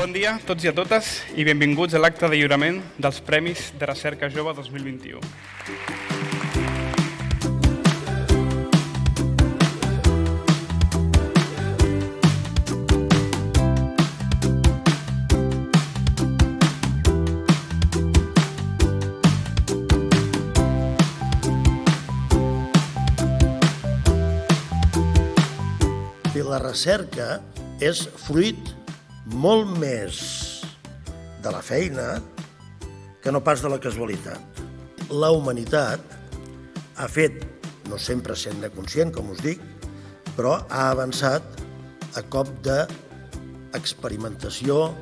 Bon dia a tots i a totes i benvinguts a l'acte de lliurament dels Premis de Recerca Jove 2021. I la recerca és fruit molt més de la feina que no pas de la casualitat. La humanitat ha fet, no sempre sent-ne conscient, com us dic, però ha avançat a cop d'experimentació,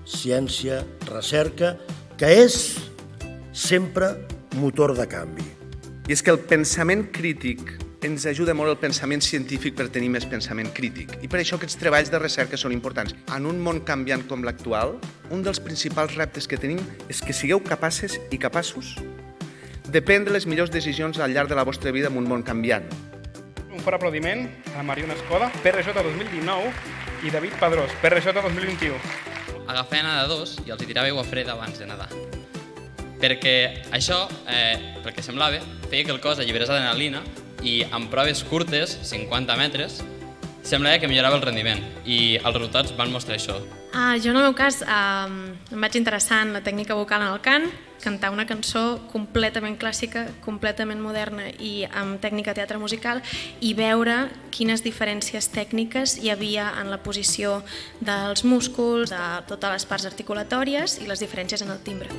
ciència, recerca, que és sempre motor de canvi. I és que el pensament crític ens ajuda molt el pensament científic per tenir més pensament crític. I per això aquests treballs de recerca són importants. En un món canviant com l'actual, un dels principals reptes que tenim és que sigueu capaces i capaços de prendre les millors decisions al llarg de la vostra vida en un món canviant. Un fort aplaudiment a Mariona Escoda, PRJ 2019, i David Pedrós, PRJ 2021. Agafava nedar dos i els tirava aigua freda abans de nedar. Perquè això, perquè semblava, feia que el cos alliberés adrenalina i amb proves curtes, 50 metres, semblava que millorava el rendiment i els resultats van mostrar això. Jo en el meu cas em vaig interessar en la tècnica vocal en el cant, cantar una cançó completament clàssica, completament moderna i amb tècnica de teatre musical i veure quines diferències tècniques hi havia en la posició dels músculs, de totes les parts articulatòries i les diferències en el timbre.